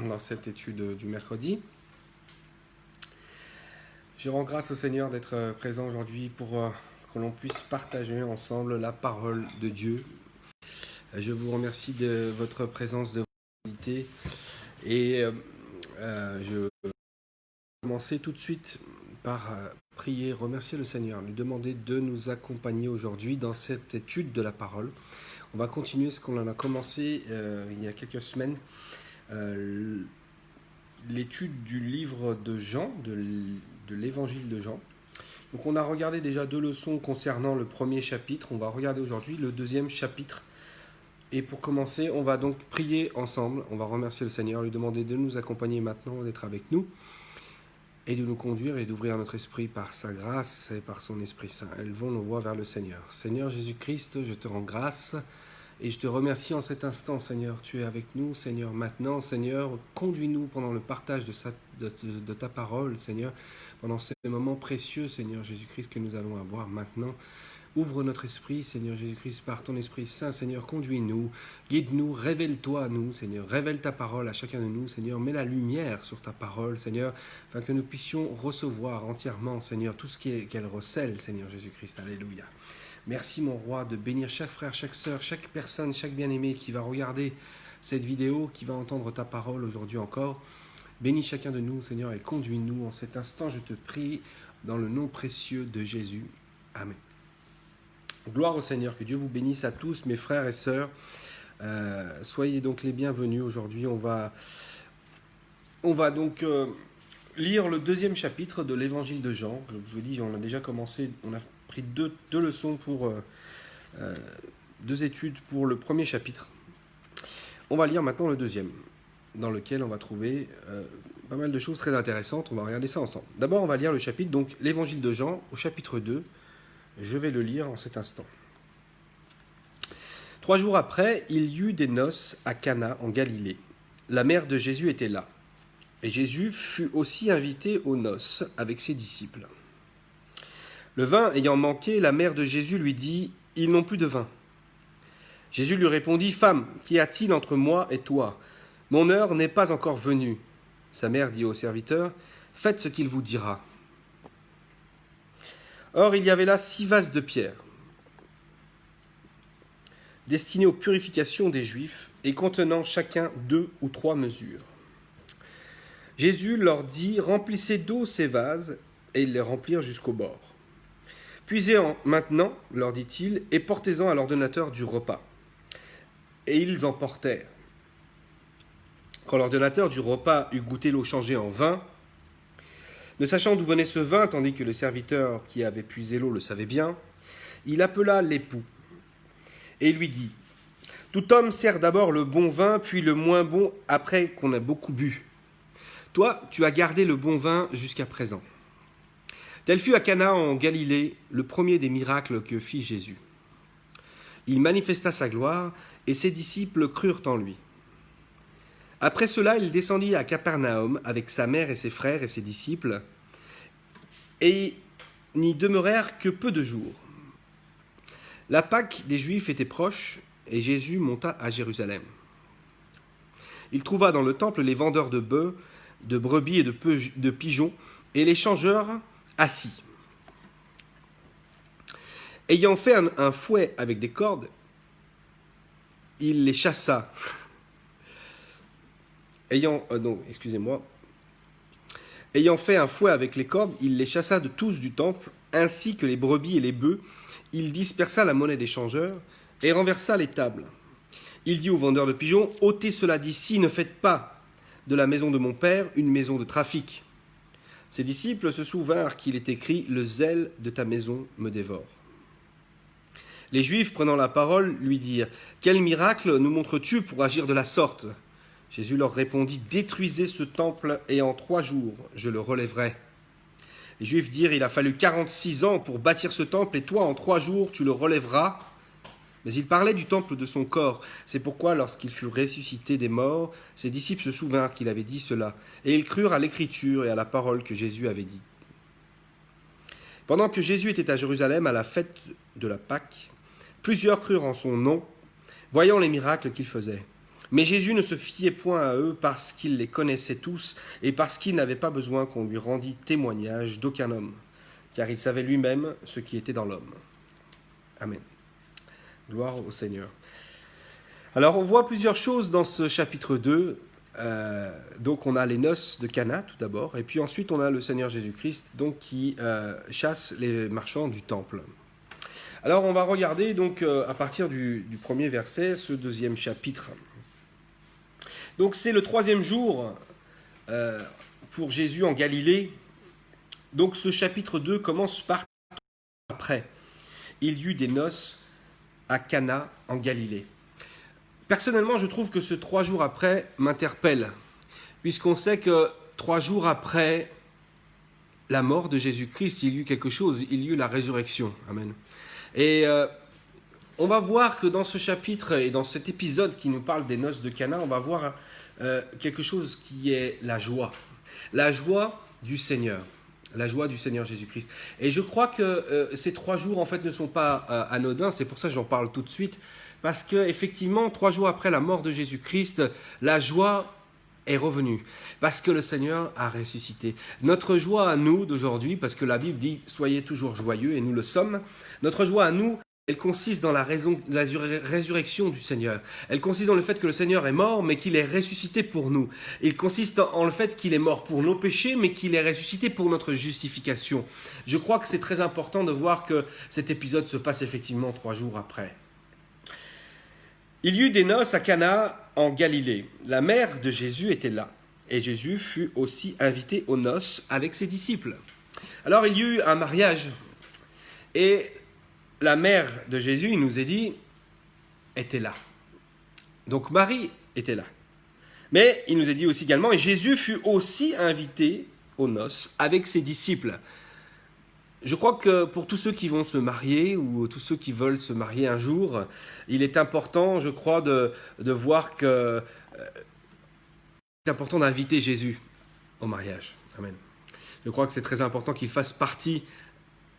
dans cette étude du mercredi. Je rends grâce au Seigneur d'être présent aujourd'hui pour que l'on puisse partager ensemble la parole de Dieu. Je vous remercie de votre présence, de votre qualité, et je vais commencer tout de suite par prier, remercier le Seigneur, lui demander de nous accompagner aujourd'hui dans cette étude de la parole. On va continuer ce qu'on en a commencé il y a quelques semaines, l'étude du livre de Jean, de l'évangile de Jean. Donc on a regardé déjà 2 leçons concernant le premier chapitre, on va regarder aujourd'hui le deuxième chapitre. Et pour commencer, on va donc prier ensemble, on va remercier le Seigneur, lui demander de nous accompagner maintenant, d'être avec nous, et de nous conduire et d'ouvrir notre esprit par sa grâce et par son Esprit Saint. Élevons nos voix vers le Seigneur. Seigneur Jésus-Christ, je te rends grâce et je te remercie en cet instant, Seigneur. Tu es avec nous, Seigneur, maintenant. Seigneur, conduis-nous pendant le partage de ta parole, Seigneur, pendant ces moments précieux, Seigneur Jésus-Christ, que nous allons avoir maintenant. Ouvre notre esprit, Seigneur Jésus-Christ, par ton Esprit Saint, Seigneur, conduis-nous, guide-nous, révèle-toi à nous, Seigneur, révèle ta parole à chacun de nous, Seigneur, mets la lumière sur ta parole, Seigneur, afin que nous puissions recevoir entièrement, Seigneur, tout ce qu'elle recèle, Seigneur Jésus-Christ, alléluia. Merci, mon roi, de bénir chaque frère, chaque sœur, chaque personne, chaque bien-aimé qui va regarder cette vidéo, qui va entendre ta parole aujourd'hui encore. Bénis chacun de nous, Seigneur, et conduis-nous en cet instant, je te prie, dans le nom précieux de Jésus. Amen. Gloire au Seigneur, que Dieu vous bénisse à tous, mes frères et sœurs. Soyez donc les bienvenus aujourd'hui. On va donc lire le deuxième chapitre de l'évangile de Jean. Comme je vous dis, on a déjà commencé, on a pris deux leçons pour 2 études pour le premier chapitre. On va lire maintenant le deuxième, dans lequel on va trouver pas mal de choses très intéressantes. On va regarder ça ensemble. D'abord, on va lire le chapitre, donc l'évangile de Jean, au chapitre 2. Je vais le lire en cet instant. 3 jours après, il y eut des noces à Cana en Galilée. La mère de Jésus était là. Et Jésus fut aussi invité aux noces avec ses disciples. Le vin ayant manqué, la mère de Jésus lui dit « Ils n'ont plus de vin. » Jésus lui répondit « Femme, qu'y a-t-il entre moi et toi? Mon heure n'est pas encore venue. » Sa mère dit au serviteur « Faites ce qu'il vous dira. » Or, il y avait là 6 vases de pierre, destinés aux purifications des Juifs et contenant chacun 2 ou 3 mesures. Jésus leur dit « Remplissez d'eau ces vases », et ils les remplirent jusqu'au bord. « Puisez-en maintenant, leur dit-il, et portez-en à l'ordonnateur du repas. » Et ils en portèrent. Quand l'ordonnateur du repas eut goûté l'eau changée en vin, ne sachant d'où venait ce vin, tandis que le serviteur qui avait puisé l'eau le savait bien, il appela l'époux et lui dit « Tout homme sert d'abord le bon vin, puis le moins bon après qu'on a beaucoup bu. Toi, tu as gardé le bon vin jusqu'à présent. » Tel fut à Cana en Galilée le premier des miracles que fit Jésus. Il manifesta sa gloire et ses disciples crurent en lui. Après cela, il descendit à Capernaum avec sa mère et ses frères et ses disciples, et n'y demeurèrent que peu de jours. La Pâque des Juifs était proche, et Jésus monta à Jérusalem. Il trouva dans le temple les vendeurs de bœufs, de brebis et de pigeons, et les changeurs assis. Ayant fait un fouet avec des cordes, il les chassa. Ayant fait un fouet avec les cordes, il les chassa de tous du temple, ainsi que les brebis et les bœufs. Il dispersa la monnaie des changeurs et renversa les tables. Il dit aux vendeurs de pigeons, « ôtez cela d'ici, ne faites pas de la maison de mon père une maison de trafic. » Ses disciples se souvinrent qu'il est écrit, « Le zèle de ta maison me dévore. » Les Juifs, prenant la parole, lui dirent, « Quel miracle nous montres-tu pour agir de la sorte ?» Jésus leur répondit, « Détruisez ce temple et en 3 jours, je le relèverai. » Les Juifs dirent, « Il a fallu 46 ans pour bâtir ce temple et toi, en 3 jours, tu le relèveras. » Mais il parlait du temple de son corps. C'est pourquoi, lorsqu'il fut ressuscité des morts, ses disciples se souvinrent qu'il avait dit cela, et ils crurent à l'écriture et à la parole que Jésus avait dite. Pendant que Jésus était à Jérusalem à la fête de la Pâque, plusieurs crurent en son nom, voyant les miracles qu'il faisait. Mais Jésus ne se fiait point à eux parce qu'il les connaissait tous et parce qu'il n'avait pas besoin qu'on lui rendît témoignage d'aucun homme, car il savait lui-même ce qui était dans l'homme. Amen. Gloire au Seigneur. Alors on voit plusieurs choses dans ce chapitre 2. Donc on a les noces de Cana tout d'abord, et puis ensuite on a le Seigneur Jésus-Christ donc, qui chasse les marchands du temple. Alors on va regarder donc à partir du premier verset ce deuxième chapitre. Donc c'est le 3e jour pour Jésus en Galilée. Donc ce chapitre 2 commence par après. Il y eut des noces à Cana en Galilée. Personnellement, je trouve que ce 3 jours après m'interpelle, puisqu'on sait que 3 jours après la mort de Jésus-Christ, il y eut quelque chose, il y eut la résurrection. Amen. Et on va voir que dans ce chapitre et dans cet épisode qui nous parle des noces de Cana, on va voir quelque chose qui est la joie du Seigneur. La joie du Seigneur Jésus-Christ. Et je crois que ces 3 jours, en fait, ne sont pas anodins. C'est pour ça que j'en parle tout de suite. Parce qu'effectivement, 3 jours après la mort de Jésus-Christ, la joie est revenue. Parce que le Seigneur a ressuscité. Notre joie à nous d'aujourd'hui, parce que la Bible dit « Soyez toujours joyeux » et nous le sommes. Notre joie à nous, elle consiste dans la résurrection du Seigneur. Elle consiste dans le fait que le Seigneur est mort, mais qu'il est ressuscité pour nous. Il consiste en le fait qu'il est mort pour nos péchés, mais qu'il est ressuscité pour notre justification. Je crois que c'est très important de voir que cet épisode se passe effectivement 3 jours après. Il y eut des noces à Cana en Galilée. La mère de Jésus était là. Et Jésus fut aussi invité aux noces avec ses disciples. Alors il y eut un mariage. Et la mère de Jésus, il nous est dit, était là. Donc Marie était là. Mais il nous est dit aussi également, et Jésus fut aussi invité aux noces avec ses disciples. Je crois que pour tous ceux qui vont se marier ou tous ceux qui veulent se marier un jour, il est important, je crois, de voir que c'est important d'inviter Jésus au mariage. Amen. Je crois que c'est très important qu'il fasse partie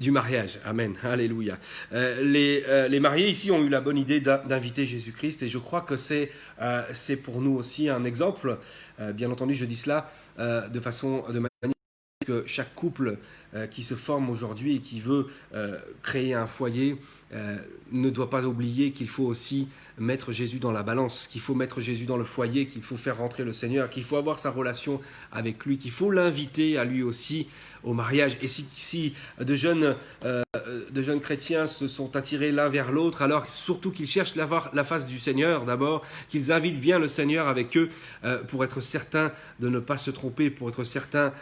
du mariage. Amen. Alléluia. Les mariés ici ont eu la bonne idée d'inviter Jésus-Christ et je crois que c'est pour nous aussi un exemple. Bien entendu, je dis cela de manière que chaque couple qui se forme aujourd'hui et qui veut créer un foyer ne doit pas oublier qu'il faut aussi mettre Jésus dans la balance, qu'il faut mettre Jésus dans le foyer, qu'il faut faire rentrer le Seigneur, qu'il faut avoir sa relation avec lui, qu'il faut l'inviter à lui aussi au mariage. Et si de jeunes chrétiens se sont attirés l'un vers l'autre, alors surtout qu'ils cherchent la face du Seigneur d'abord, qu'ils invitent bien le Seigneur avec eux pour être certains de ne pas se tromper, pour être certains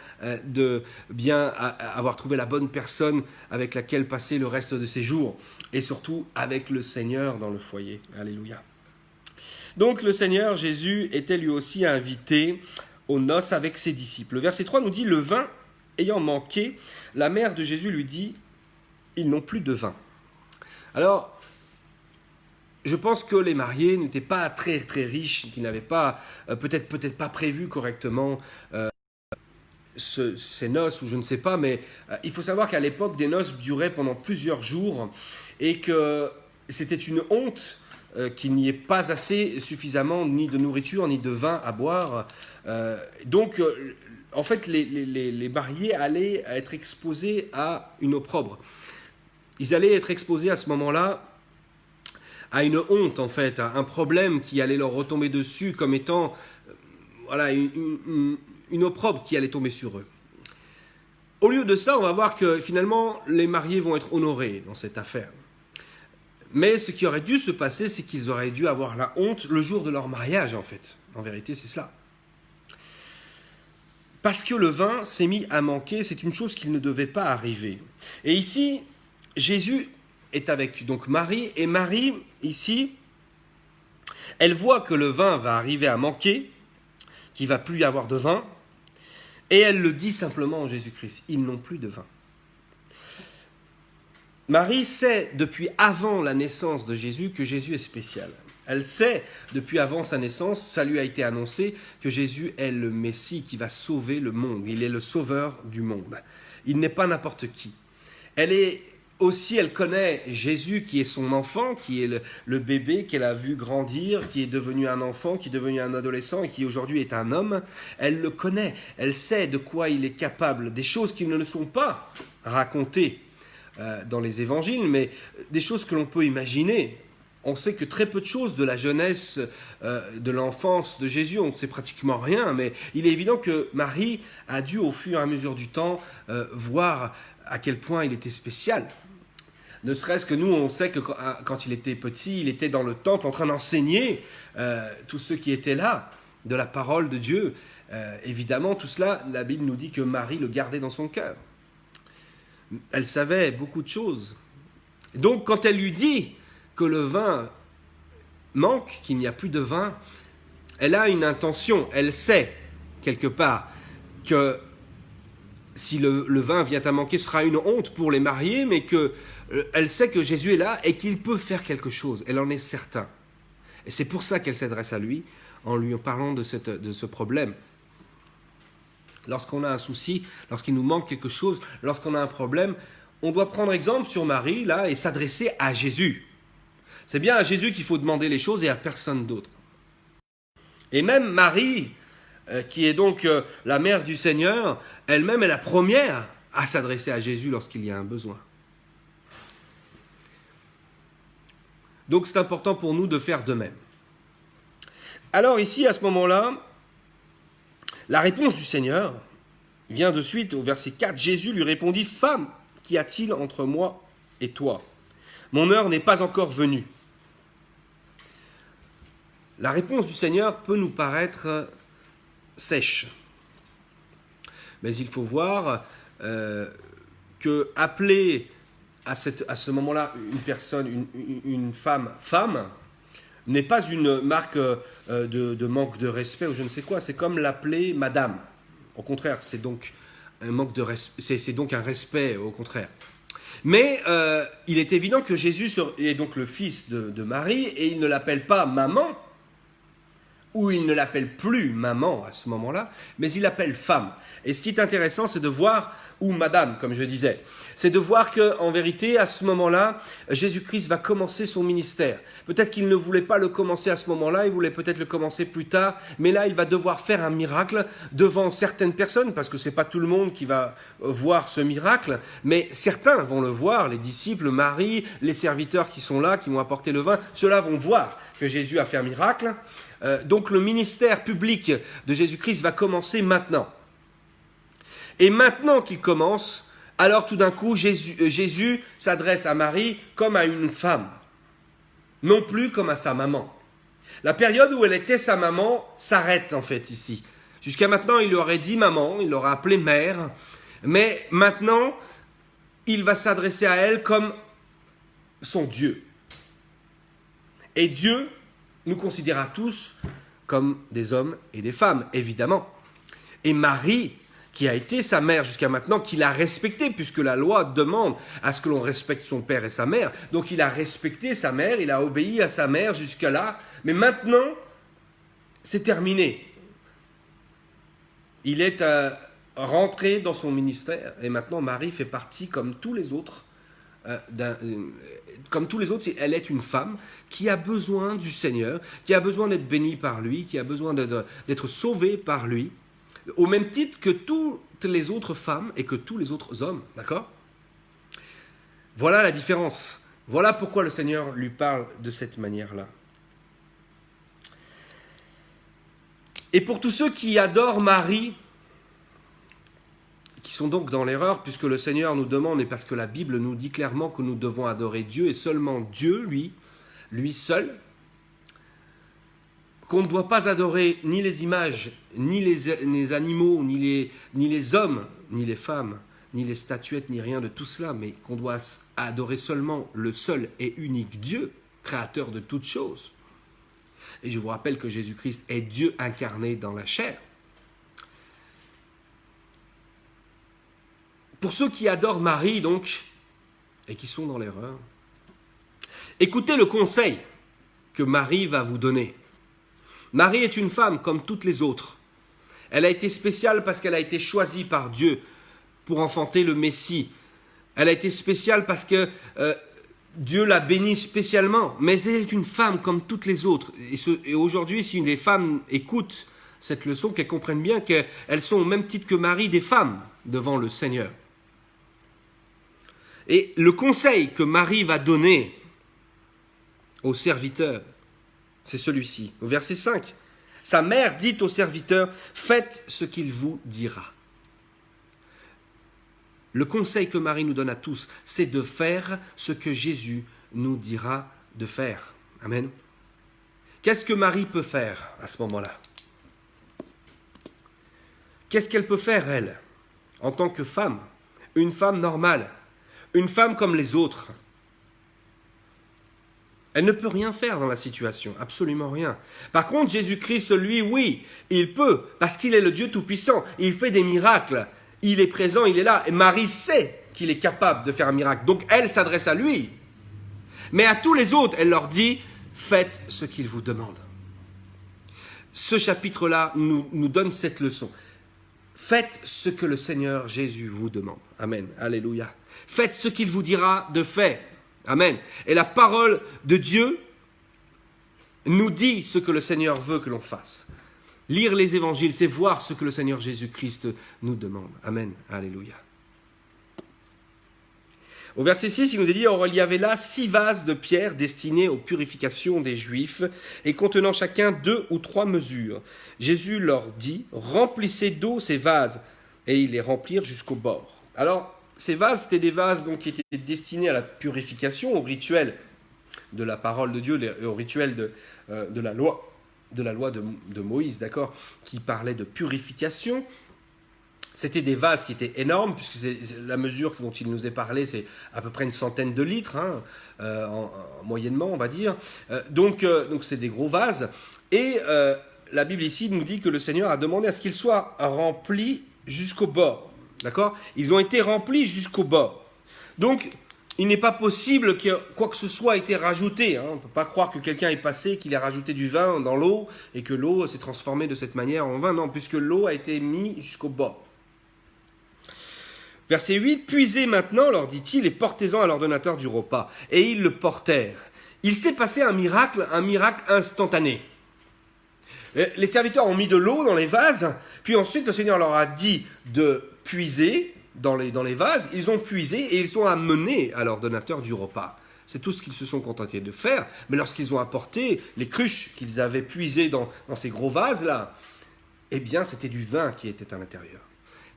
de bien avoir trouvé la bonne personne avec laquelle passer le reste de ses jours. Et surtout avec le Seigneur dans le foyer. Alléluia. Donc le Seigneur Jésus était lui aussi invité aux noces avec ses disciples. Le verset 3 nous dit, le vin ayant manqué, la mère de Jésus lui dit, ils n'ont plus de vin. Alors, je pense que les mariés n'étaient pas très très riches, qu'ils n'avaient pas, peut-être pas prévu correctement ces noces, ou je ne sais pas, mais il faut savoir qu'à l'époque, des noces duraient pendant plusieurs jours, et que c'était une honte qu'il n'y ait pas assez suffisamment ni de nourriture, ni de vin à boire. Donc, en fait, les mariés allaient être exposés à une opprobre. Ils allaient être exposés à ce moment-là à une honte, en fait, à un problème qui allait leur retomber dessus comme étant voilà, une opprobre qui allait tomber sur eux. Au lieu de ça, on va voir que finalement, les mariés vont être honorés dans cette affaire. Mais ce qui aurait dû se passer, c'est qu'ils auraient dû avoir la honte le jour de leur mariage, en fait. En vérité, c'est cela. Parce que le vin s'est mis à manquer, c'est une chose qui ne devait pas arriver. Et ici, Jésus est avec donc Marie, et Marie, ici, elle voit que le vin va arriver à manquer, qu'il ne va plus y avoir de vin, et elle le dit simplement en Jésus-Christ, ils n'ont plus de vin. Marie sait depuis avant la naissance de Jésus que Jésus est spécial. Elle sait depuis avant sa naissance, ça lui a été annoncé, que Jésus est le Messie qui va sauver le monde. Il est le sauveur du monde. Il n'est pas n'importe qui. Elle est aussi, elle connaît Jésus qui est son enfant, qui est le bébé qu'elle a vu grandir, qui est devenu un enfant, qui est devenu un adolescent et qui aujourd'hui est un homme. Elle le connaît, elle sait de quoi il est capable, des choses qui ne sont pas racontées dans les évangiles, mais des choses que l'on peut imaginer. On sait que très peu de choses de la jeunesse, de l'enfance de Jésus, on ne sait pratiquement rien, mais il est évident que Marie a dû au fur et à mesure du temps voir à quel point il était spécial. Ne serait-ce que nous, on sait que quand il était petit, il était dans le temple en train d'enseigner tous ceux qui étaient là, de la parole de Dieu. Évidemment, tout cela, la Bible nous dit que Marie le gardait dans son cœur. Elle savait beaucoup de choses. Donc, quand elle lui dit que le vin manque, qu'il n'y a plus de vin, elle a une intention. Elle sait, quelque part, que si le vin vient à manquer, ce sera une honte pour les mariés, mais qu'elle sait que Jésus est là et qu'il peut faire quelque chose. Elle en est certaine. Et c'est pour ça qu'elle s'adresse à lui, en lui parlant de ce problème. Lorsqu'on a un souci, lorsqu'il nous manque quelque chose, lorsqu'on a un problème, on doit prendre exemple sur Marie, là, et s'adresser à Jésus. C'est bien à Jésus qu'il faut demander les choses et à personne d'autre. Et même Marie, qui est donc la mère du Seigneur, elle-même est la première à s'adresser à Jésus lorsqu'il y a un besoin. Donc c'est important pour nous de faire de même. Alors ici, à ce moment-là, la réponse du Seigneur vient de suite au verset 4. Jésus lui répondit, « Femme, qu'y a-t-il entre moi et toi? Mon heure n'est pas encore venue. » La réponse du Seigneur peut nous paraître sèche. Mais il faut voir que appeler à ce moment-là une personne, une femme, n'est pas une marque de manque de respect ou je ne sais quoi. C'est comme l'appeler madame. Au contraire, c'est donc un manque de respect, c'est donc un respect, au contraire. Mais il est évident que Jésus est donc le fils de Marie et il ne l'appelle pas maman, ou il ne l'appelle plus maman à ce moment-là, mais il l'appelle femme. Et ce qui est intéressant, c'est de voir, ou madame, comme je disais, c'est de voir qu'en vérité, à ce moment-là, Jésus-Christ va commencer son ministère. Peut-être qu'il ne voulait pas le commencer à ce moment-là, il voulait peut-être le commencer plus tard, mais là, il va devoir faire un miracle devant certaines personnes, parce que ce n'est pas tout le monde qui va voir ce miracle, mais certains vont le voir, les disciples, Marie, les serviteurs qui sont là, qui vont apporter le vin, ceux-là vont voir que Jésus a fait un miracle. Donc le ministère public de Jésus-Christ va commencer maintenant. Et maintenant qu'il commence, alors tout d'un coup, Jésus s'adresse à Marie comme à une femme, non plus comme à sa maman. La période où elle était sa maman s'arrête en fait ici. Jusqu'à maintenant, il lui aurait dit maman, il l'aurait appelée mère, mais maintenant, il va s'adresser à elle comme son Dieu. Et Dieu nous considère tous comme des hommes et des femmes, évidemment. Et Marie, qui a été sa mère jusqu'à maintenant, qui l'a respectée, puisque la loi demande à ce que l'on respecte son père et sa mère. Donc il a respecté sa mère, il a obéi à sa mère jusque-là. Mais maintenant, c'est terminé. Il est rentré dans son ministère. Et maintenant, Marie fait partie, comme tous les autres, elle est une femme qui a besoin du Seigneur, qui a besoin d'être bénie par lui, qui a besoin d'être sauvée par lui, au même titre que toutes les autres femmes et que tous les autres hommes, d'accord ? Voilà la différence. Voilà pourquoi le Seigneur lui parle de cette manière-là. Et pour tous ceux qui adorent Marie, qui sont donc dans l'erreur, puisque le Seigneur nous demande, et parce que la Bible nous dit clairement que nous devons adorer Dieu, et seulement Dieu, lui seul, qu'on ne doit pas adorer ni les images, ni les animaux, ni les hommes, ni les femmes, ni les statuettes, ni rien de tout cela, mais qu'on doit adorer seulement le seul et unique Dieu, créateur de toutes choses. Et je vous rappelle que Jésus-Christ est Dieu incarné dans la chair. Pour ceux qui adorent Marie, donc, et qui sont dans l'erreur, écoutez le conseil que Marie va vous donner. Marie est une femme comme toutes les autres. Elle a été spéciale parce qu'elle a été choisie par Dieu pour enfanter le Messie. Elle a été spéciale parce que Dieu l'a bénie spécialement. Mais elle est une femme comme toutes les autres. Et aujourd'hui, si les femmes écoutent cette leçon, qu'elles comprennent bien qu'elles sont au même titre que Marie des femmes devant le Seigneur. Et le conseil que Marie va donner aux serviteurs, c'est celui-ci. Au verset 5, sa mère dit aux serviteurs, faites ce qu'il vous dira. Le conseil que Marie nous donne à tous, c'est de faire ce que Jésus nous dira de faire. Amen. Qu'est-ce que Marie peut faire à ce moment-là? Qu'est-ce qu'elle peut faire, elle, en tant que femme? Une femme normale, une femme comme les autres. Elle ne peut rien faire dans la situation, absolument rien. Par contre, Jésus-Christ, lui, oui, il peut, parce qu'il est le Dieu Tout-Puissant. Il fait des miracles, il est présent, il est là. Et Marie sait qu'il est capable de faire un miracle, donc elle s'adresse à lui. Mais à tous les autres, elle leur dit, faites ce qu'il vous demande. Ce chapitre-là nous donne cette leçon. Faites ce que le Seigneur Jésus vous demande. Amen. Alléluia. Faites ce qu'il vous dira de faire. Amen. Et la parole de Dieu nous dit ce que le Seigneur veut que l'on fasse. Lire les évangiles, c'est voir ce que le Seigneur Jésus-Christ nous demande. Amen. Alléluia. Au verset 6, il nous est dit, or il y avait là 6 vases de pierre destinés aux purifications des Juifs et contenant chacun 2 ou 3 mesures. Jésus leur dit, remplissez d'eau ces vases, et ils les remplirent jusqu'au bord. Alors, ces vases, c'était des vases donc, qui étaient destinés à la purification, au rituel de la parole de Dieu, au rituel de la loi de Moïse, d'accord, qui parlait de purification. C'était des vases qui étaient énormes, puisque la mesure dont il nous est parlé, c'est à peu près une centaine de litres, moyennement, on va dire. Donc c'était des gros vases. Et la Bible ici nous dit que le Seigneur a demandé à ce qu'ils soient remplis jusqu'au bord. D'accord ? Ils ont été remplis jusqu'au bord. Donc, il n'est pas possible que quoi que ce soit ait été rajouté. On ne peut pas croire que quelqu'un est passé, qu'il a rajouté du vin dans l'eau, et que l'eau s'est transformée de cette manière en vin. Non, puisque l'eau a été mise jusqu'au bord. Verset 8, puisez maintenant, leur dit-il, et portez-en à l'ordonnateur du repas. Et ils le portèrent. Il s'est passé un miracle instantané. Les serviteurs ont mis de l'eau dans les vases, puis ensuite le Seigneur leur a dit de puiser dans les vases. Ils ont puisé et ils sont amenés à l'ordonnateur du repas. C'est tout ce qu'ils se sont contentés de faire. Mais lorsqu'ils ont apporté les cruches qu'ils avaient puisées dans ces gros vases-là, eh bien c'était du vin qui était à l'intérieur.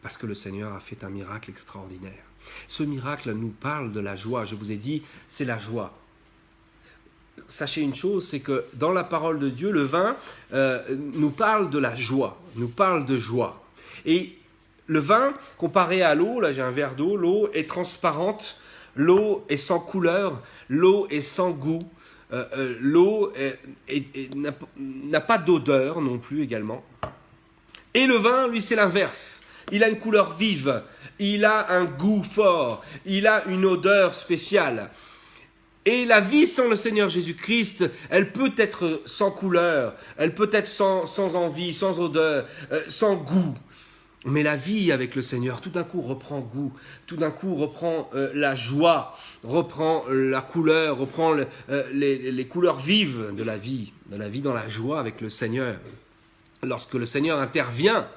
Parce que le Seigneur a fait un miracle extraordinaire. Ce miracle nous parle de la joie. Je vous ai dit, c'est la joie. Sachez une chose, c'est que dans la parole de Dieu, le vin nous parle de la joie, nous parle de joie. Et le vin, comparé à l'eau, là j'ai un verre d'eau, l'eau est transparente, l'eau est sans couleur, l'eau est sans goût, l'eau n'a pas d'odeur non plus également. Et le vin, lui, c'est l'inverse. Il a une couleur vive, il a un goût fort, il a une odeur spéciale. Et la vie sans le Seigneur Jésus-Christ, elle peut être sans couleur, elle peut être sans envie, sans odeur, sans goût. Mais la vie avec le Seigneur, tout d'un coup, reprend goût, tout d'un coup, reprend la joie, reprend la couleur, reprend les couleurs vives de la vie dans la joie avec le Seigneur. Lorsque le Seigneur intervient,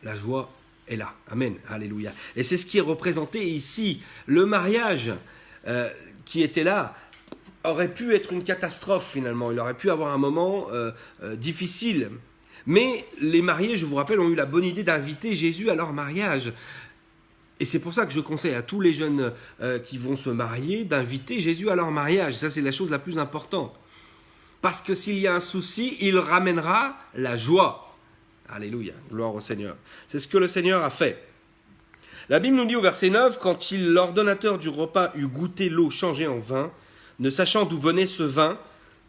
la joie est là. Amen. Alléluia. Et c'est ce qui est représenté ici. Le mariage qui était là aurait pu être une catastrophe finalement. Il aurait pu avoir un moment difficile. Mais les mariés, je vous rappelle, ont eu la bonne idée d'inviter Jésus à leur mariage. Et c'est pour ça que je conseille à tous les jeunes qui vont se marier d'inviter Jésus à leur mariage. Ça, c'est la chose la plus importante. Parce que s'il y a un souci, il ramènera la joie. Alléluia, gloire au Seigneur. C'est ce que le Seigneur a fait. La Bible nous dit au verset 9, quand l'ordonnateur du repas eut goûté l'eau changée en vin, ne sachant d'où venait ce vin,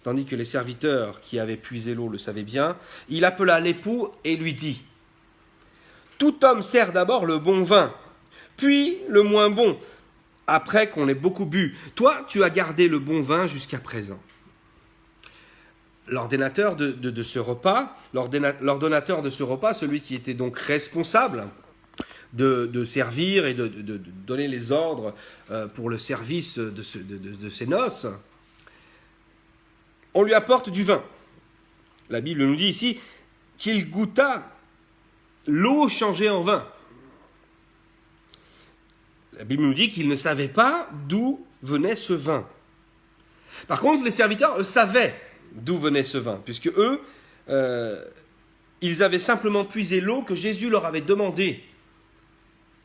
tandis que les serviteurs qui avaient puisé l'eau le savaient bien, il appela l'époux et lui dit, « Tout homme sert d'abord le bon vin, puis le moins bon, après qu'on ait beaucoup bu. Toi, tu as gardé le bon vin jusqu'à présent. » L'ordonnateur de ce repas, celui qui était donc responsable de servir et de donner les ordres pour le service de ces noces, on lui apporte du vin. La Bible nous dit ici qu'il goûta l'eau changée en vin. La Bible nous dit qu'il ne savait pas d'où venait ce vin. Par contre, les serviteurs, eux, savaient d'où venait ce vin, puisque eux, ils avaient simplement puisé l'eau que Jésus leur avait demandé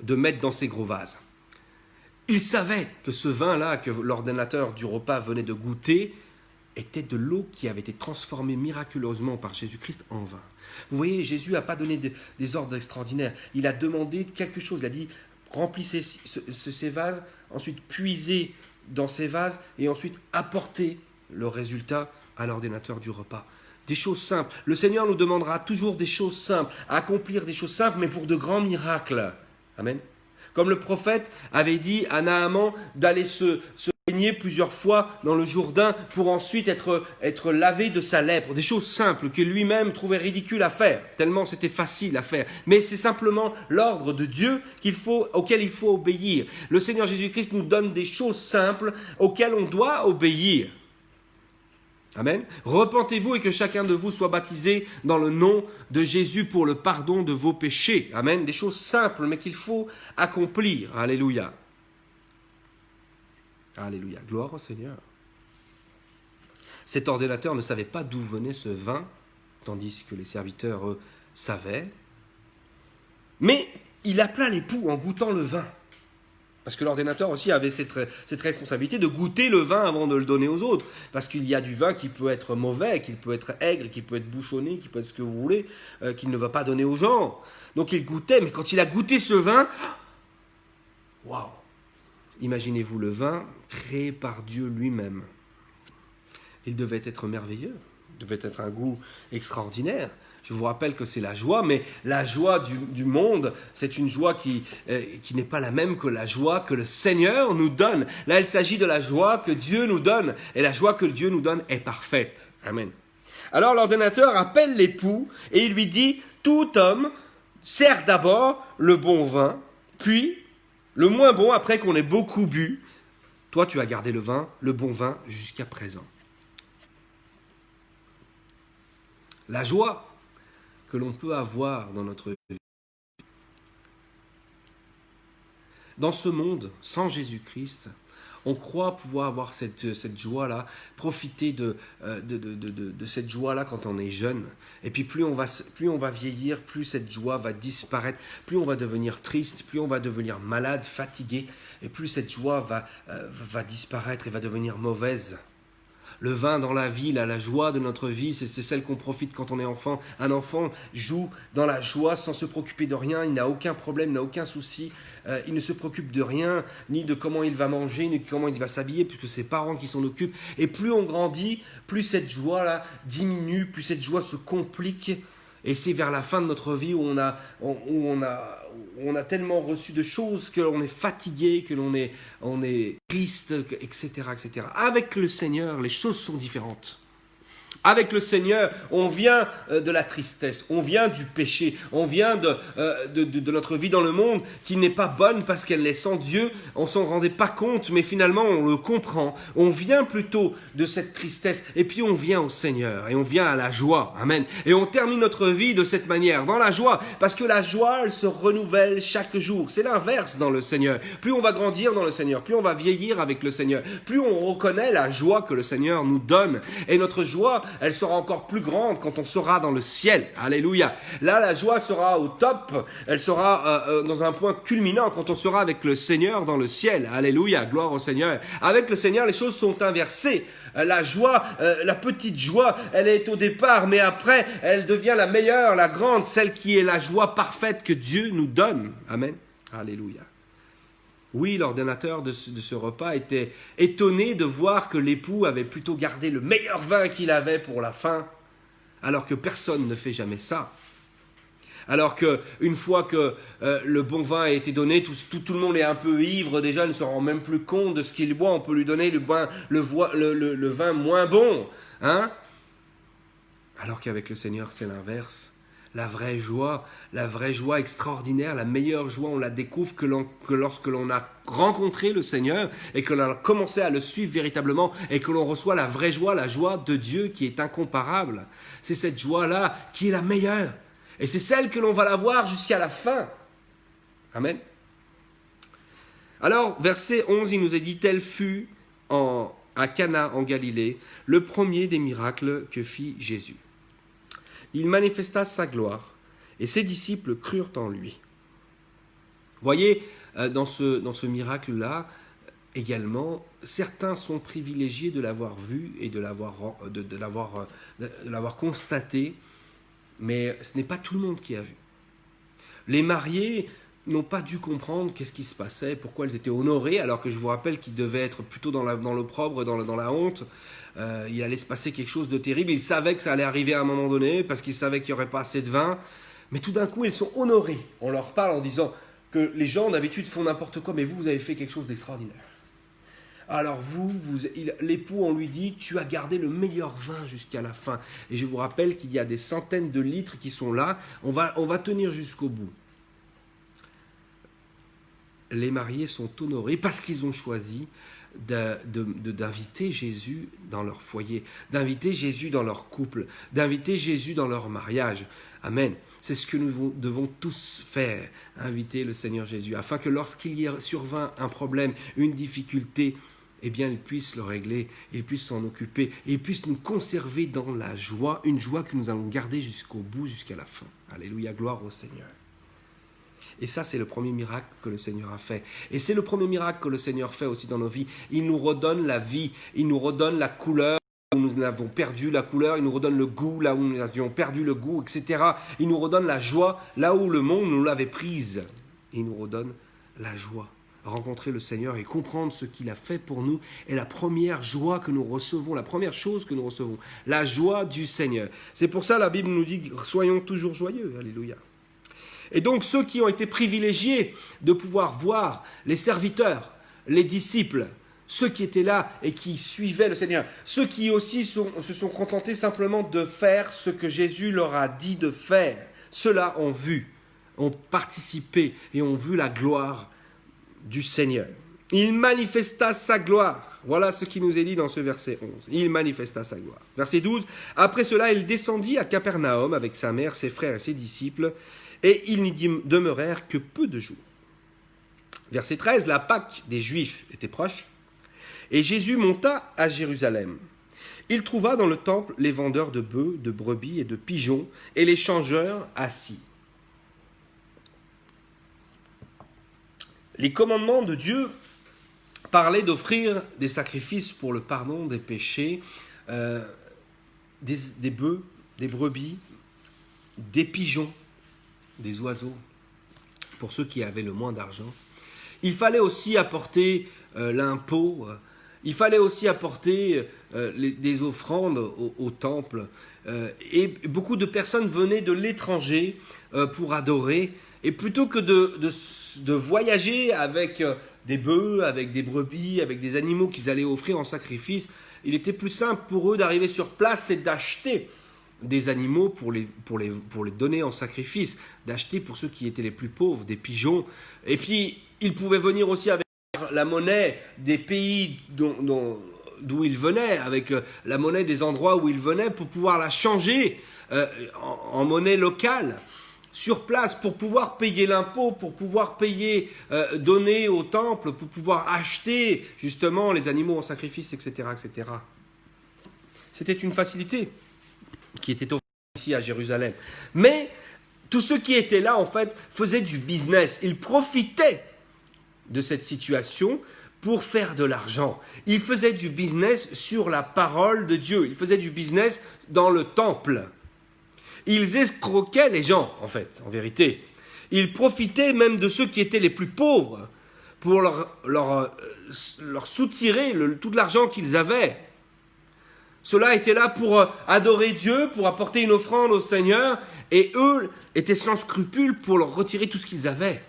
de mettre dans ces gros vases. Ils savaient que ce vin-là, que l'ordonnateur du repas venait de goûter, était de l'eau qui avait été transformée miraculeusement par Jésus-Christ en vin. Vous voyez, Jésus n'a pas donné des ordres extraordinaires. Il a demandé quelque chose. Il a dit, remplissez ces vases, ensuite puisez dans ces vases et ensuite apportez le résultat à l'ordonnateur du repas. Des choses simples. Le Seigneur nous demandera toujours des choses simples, à accomplir des choses simples, mais pour de grands miracles. Amen. Comme le prophète avait dit à Naaman d'aller se baigner plusieurs fois dans le Jourdain pour ensuite être lavé de sa lèpre. Des choses simples que lui-même trouvait ridicules à faire, tellement c'était facile à faire. Mais c'est simplement l'ordre de Dieu auquel il faut obéir. Le Seigneur Jésus-Christ nous donne des choses simples auxquelles on doit obéir. Amen. Repentez-vous et que chacun de vous soit baptisé dans le nom de Jésus pour le pardon de vos péchés. Amen. Des choses simples mais qu'il faut accomplir. Alléluia. Alléluia. Gloire au Seigneur. Cet ordonnateur ne savait pas d'où venait ce vin, tandis que les serviteurs, eux, savaient. Mais il appela l'époux en goûtant le vin. Parce que l'ordonnateur aussi avait cette responsabilité de goûter le vin avant de le donner aux autres. Parce qu'il y a du vin qui peut être mauvais, qui peut être aigre, qui peut être bouchonné, qui peut être ce que vous voulez, qu'il ne va pas donner aux gens. Donc il goûtait, mais quand il a goûté ce vin, waouh! Imaginez-vous le vin créé par Dieu lui-même. Il devait être merveilleux, il devait être un goût extraordinaire. Je vous rappelle que c'est la joie, mais la joie du monde, c'est une joie qui n'est pas la même que la joie que le Seigneur nous donne. Là, il s'agit de la joie que Dieu nous donne, et la joie que Dieu nous donne est parfaite. Amen. Alors l'ordonnateur appelle l'époux, et il lui dit, tout homme sert d'abord le bon vin, puis le moins bon après qu'on ait beaucoup bu. Toi, tu as gardé le bon vin jusqu'à présent. La joie que l'on peut avoir dans notre vie. Dans ce monde, sans Jésus-Christ, on croit pouvoir avoir cette joie-là, profiter de cette joie-là quand on est jeune. Et puis plus on va vieillir, plus cette joie va disparaître, plus on va devenir triste, plus on va devenir malade, fatigué, et plus cette joie va disparaître et va devenir mauvaise. Le vin dans la vie, la joie de notre vie, c'est celle qu'on profite quand on est enfant. Un enfant joue dans la joie sans se préoccuper de rien, il n'a aucun problème, il n'a aucun souci, il ne se préoccupe de rien, ni de comment il va manger, ni de comment il va s'habiller, puisque c'est ses parents qui s'en occupent. Et plus on grandit, plus cette joie-là diminue, plus cette joie se complique. Et c'est vers la fin de notre vie où on a tellement reçu de choses que l'on est fatigué, que l'on est triste, etc., etc. Avec le Seigneur, les choses sont différentes. Avec le Seigneur, on vient de la tristesse, on vient du péché, on vient de notre vie dans le monde qui n'est pas bonne parce qu'elle est sans Dieu. On ne s'en rendait pas compte, mais finalement on le comprend. On vient plutôt de cette tristesse et puis on vient au Seigneur et on vient à la joie. Amen. Et on termine notre vie de cette manière, dans la joie, parce que la joie, elle se renouvelle chaque jour. C'est l'inverse dans le Seigneur. Plus on va grandir dans le Seigneur, plus on va vieillir avec le Seigneur, plus on reconnaît la joie que le Seigneur nous donne. Et notre joie, elle sera encore plus grande quand on sera dans le ciel. Alléluia. Là, la joie sera au top. Elle sera dans un point culminant quand on sera avec le Seigneur dans le ciel. Alléluia. Gloire au Seigneur. Avec le Seigneur, les choses sont inversées. La joie, la petite joie, elle est au départ, mais après, elle devient la meilleure, la grande, celle qui est la joie parfaite que Dieu nous donne. Amen. Alléluia. Oui, l'ordonnateur de ce repas était étonné de voir que l'époux avait plutôt gardé le meilleur vin qu'il avait pour la fin, alors que personne ne fait jamais ça. Alors qu'une fois que le bon vin a été donné, tout le monde est un peu ivre déjà, ne se rend même plus compte de ce qu'il boit. On peut lui donner le vin moins bon. Hein? Alors qu'avec le Seigneur, c'est l'inverse. la vraie joie extraordinaire, la meilleure joie, on la découvre que lorsque l'on a rencontré le Seigneur et que l'on a commencé à le suivre véritablement et que l'on reçoit la vraie joie, la joie de Dieu qui est incomparable. C'est cette joie-là qui est la meilleure. Et c'est celle que l'on va avoir jusqu'à la fin. Amen. Alors, verset 11, il nous est dit, tel fut à Cana en Galilée le premier des miracles que fit Jésus. Il manifesta sa gloire et ses disciples crurent en lui. Voyez, dans ce miracle-là, également, certains sont privilégiés de l'avoir vu et de l'avoir constaté, mais ce n'est pas tout le monde qui a vu. Les mariés n'ont pas dû comprendre qu'est-ce qui se passait, pourquoi ils étaient honorés, alors que je vous rappelle qu'ils devaient être plutôt dans l'opprobre, dans la honte. Il allait se passer quelque chose de terrible. Ils savaient que ça allait arriver à un moment donné, parce qu'ils savaient qu'il n'y aurait pas assez de vin. Mais tout d'un coup, ils sont honorés. On leur parle en disant que les gens d'habitude font n'importe quoi, mais vous avez fait quelque chose d'extraordinaire. Alors l'époux, on lui dit, tu as gardé le meilleur vin jusqu'à la fin. Et je vous rappelle qu'il y a des centaines de litres qui sont là. On va tenir jusqu'au bout. Les mariés sont honorés parce qu'ils ont choisi d'inviter Jésus dans leur foyer, d'inviter Jésus dans leur couple, d'inviter Jésus dans leur mariage. Amen. C'est ce que nous devons tous faire, inviter le Seigneur Jésus, afin que lorsqu'il y survint un problème, une difficulté, eh bien, il puisse le régler, il puisse s'en occuper, et il puisse nous conserver dans la joie, une joie que nous allons garder jusqu'au bout, jusqu'à la fin. Alléluia, gloire au Seigneur. Et ça, c'est le premier miracle que le Seigneur a fait. Et c'est le premier miracle que le Seigneur fait aussi dans nos vies. Il nous redonne la vie, il nous redonne la couleur où nous avons perdu la couleur, il nous redonne le goût là où nous avions perdu le goût, etc. Il nous redonne la joie là où le monde nous l'avait prise. Il nous redonne la joie. Rencontrer le Seigneur et comprendre ce qu'il a fait pour nous est la première joie que nous recevons, la première chose que nous recevons, la joie du Seigneur. C'est pour ça la Bible nous dit « Soyons toujours joyeux ». Alléluia. Et donc ceux qui ont été privilégiés de pouvoir voir les serviteurs, les disciples, ceux qui étaient là et qui suivaient le Seigneur, ceux qui aussi se sont contentés simplement de faire ce que Jésus leur a dit de faire, ceux-là ont vu, ont participé et ont vu la gloire du Seigneur. Il manifesta sa gloire. Voilà ce qui nous est dit dans ce verset 11. Il manifesta sa gloire. Verset 12. Après cela, il descendit à Capernaum avec sa mère, ses frères et ses disciples, et ils n'y demeurèrent que peu de jours. Verset 13. La Pâque des Juifs était proche, et Jésus monta à Jérusalem. Il trouva dans le temple les vendeurs de bœufs, de brebis et de pigeons, et les changeurs assis. Les commandements de Dieu parlaient d'offrir des sacrifices pour le pardon des péchés, des bœufs, des brebis, des pigeons, des oiseaux, pour ceux qui avaient le moins d'argent. Il fallait aussi apporter l'impôt, il fallait aussi apporter des offrandes au temple. Et beaucoup de personnes venaient de l'étranger pour adorer. Et plutôt que de voyager avec des bœufs, avec des brebis, avec des animaux qu'ils allaient offrir en sacrifice, il était plus simple pour eux d'arriver sur place et d'acheter des animaux pour les donner en sacrifice, d'acheter pour ceux qui étaient les plus pauvres, des pigeons. Et puis, ils pouvaient venir aussi avec la monnaie des pays d'où ils venaient, avec la monnaie des endroits où ils venaient, pour pouvoir la changer en monnaie locale. Sur place, pour pouvoir payer l'impôt, pour pouvoir payer, donner au temple, pour pouvoir acheter justement les animaux en sacrifice, etc., etc. C'était une facilité qui était offerte ici à Jérusalem. Mais tous ceux qui étaient là, en fait, faisaient du business. Ils profitaient de cette situation pour faire de l'argent. Ils faisaient du business sur la parole de Dieu. Ils faisaient du business dans le temple. Ils escroquaient les gens, en fait, en vérité. Ils profitaient même de ceux qui étaient les plus pauvres pour leur soutirer tout l'argent qu'ils avaient. Ceux-là étaient là pour adorer Dieu, pour apporter une offrande au Seigneur, et eux étaient sans scrupule pour leur retirer tout ce qu'ils avaient.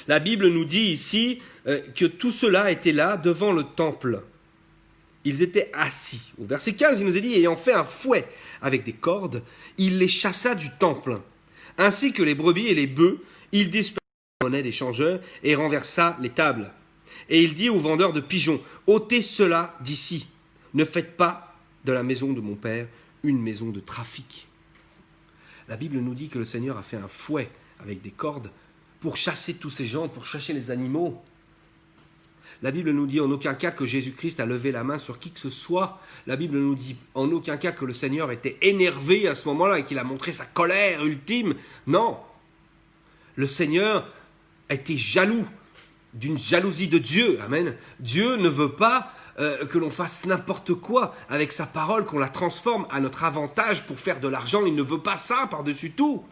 La Bible nous dit ici que tout cela était là devant le temple. ils étaient assis. Au verset 15, il nous est dit, ayant fait un fouet avec des cordes, il les chassa du temple. Ainsi que les brebis et les bœufs, il dispersa la monnaie des changeurs et renversa les tables. Et il dit aux vendeurs de pigeons, ôtez cela d'ici. Ne faites pas de la maison de mon père une maison de trafic. La Bible nous dit que le Seigneur a fait un fouet avec des cordes pour chasser tous ces gens, pour chasser les animaux. La Bible nous dit en aucun cas que Jésus-Christ a levé la main sur qui que ce soit. La Bible nous dit en aucun cas que le Seigneur était énervé à ce moment-là et qu'il a montré sa colère ultime. Non. Le Seigneur était jaloux, d'une jalousie de Dieu. Amen. Dieu ne veut pas que l'on fasse n'importe quoi avec sa parole, qu'on la transforme à notre avantage pour faire de l'argent. Il ne veut pas ça par-dessus tout.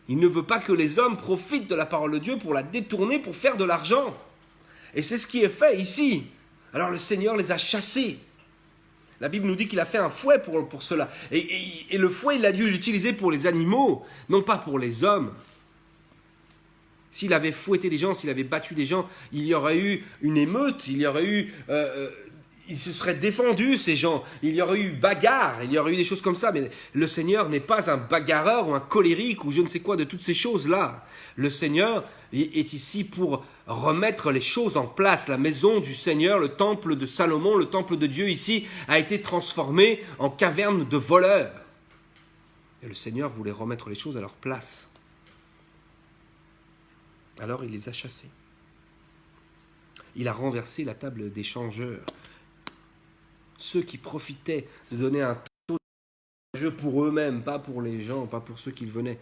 Il ne veut pas que les hommes profitent de la parole de Dieu pour la détourner, pour faire de l'argent. Et c'est ce qui est fait ici. Alors le Seigneur les a chassés. La Bible nous dit qu'il a fait un fouet pour cela. Et le fouet, il a dû l'utiliser pour les animaux, non pas pour les hommes. S'il avait fouetté des gens, s'il avait battu des gens, il y aurait eu une émeute, il y aurait eu... ils se seraient défendus, ces gens. Il y aurait eu bagarre, il y aurait eu des choses comme ça. Mais le Seigneur n'est pas un bagarreur ou un colérique ou je ne sais quoi de toutes ces choses-là. Le Seigneur est ici pour remettre les choses en place. La maison du Seigneur, le temple de Salomon, le temple de Dieu ici, a été transformé en caverne de voleurs. Et le Seigneur voulait remettre les choses à leur place. Alors il les a chassés. Il a renversé la table des changeurs. Ceux qui profitaient de donner un taux de jeu pour eux-mêmes, pas pour les gens, pas pour ceux qui venaient.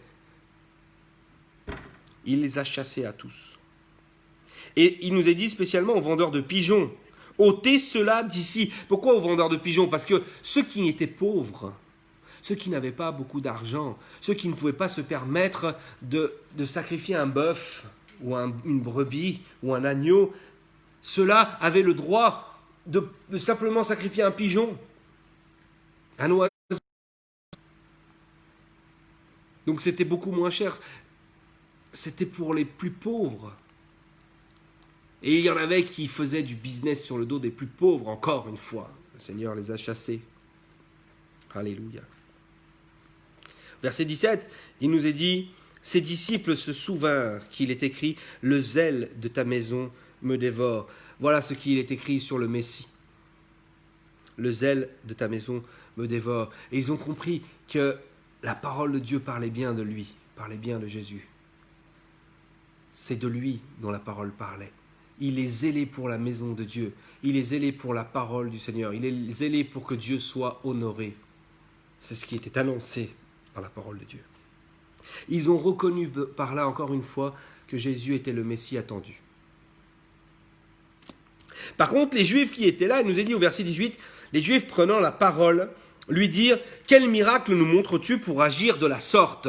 Il les a chassés à tous. Et il nous est dit spécialement aux vendeurs de pigeons, ôtez cela d'ici. Pourquoi aux vendeurs de pigeons? Parce que ceux qui étaient pauvres, ceux qui n'avaient pas beaucoup d'argent, ceux qui ne pouvaient pas se permettre de sacrifier un bœuf ou une brebis ou un agneau, ceux-là avaient le droit de simplement sacrifier un pigeon, un oiseau. Donc c'était beaucoup moins cher. C'était pour les plus pauvres. Et il y en avait qui faisaient du business sur le dos des plus pauvres, encore une fois. Le Seigneur les a chassés. Alléluia. Verset 17, il nous est dit, ses disciples se souvinrent qu'il est écrit, le zèle de ta maison me dévore. Voilà ce qu'il est écrit sur le Messie. Le zèle de ta maison me dévore. Et ils ont compris que la parole de Dieu parlait bien de lui, parlait bien de Jésus. C'est de lui dont la parole parlait. Il est zélé pour la maison de Dieu. Il est zélé pour la parole du Seigneur. Il est zélé pour que Dieu soit honoré. C'est ce qui était annoncé par la parole de Dieu. Ils ont reconnu par là, encore une fois, que Jésus était le Messie attendu. Par contre, les Juifs qui étaient là, il nous est dit au verset 18, les Juifs prenant la parole, lui dirent « Quel miracle nous montres-tu pour agir de la sorte ?»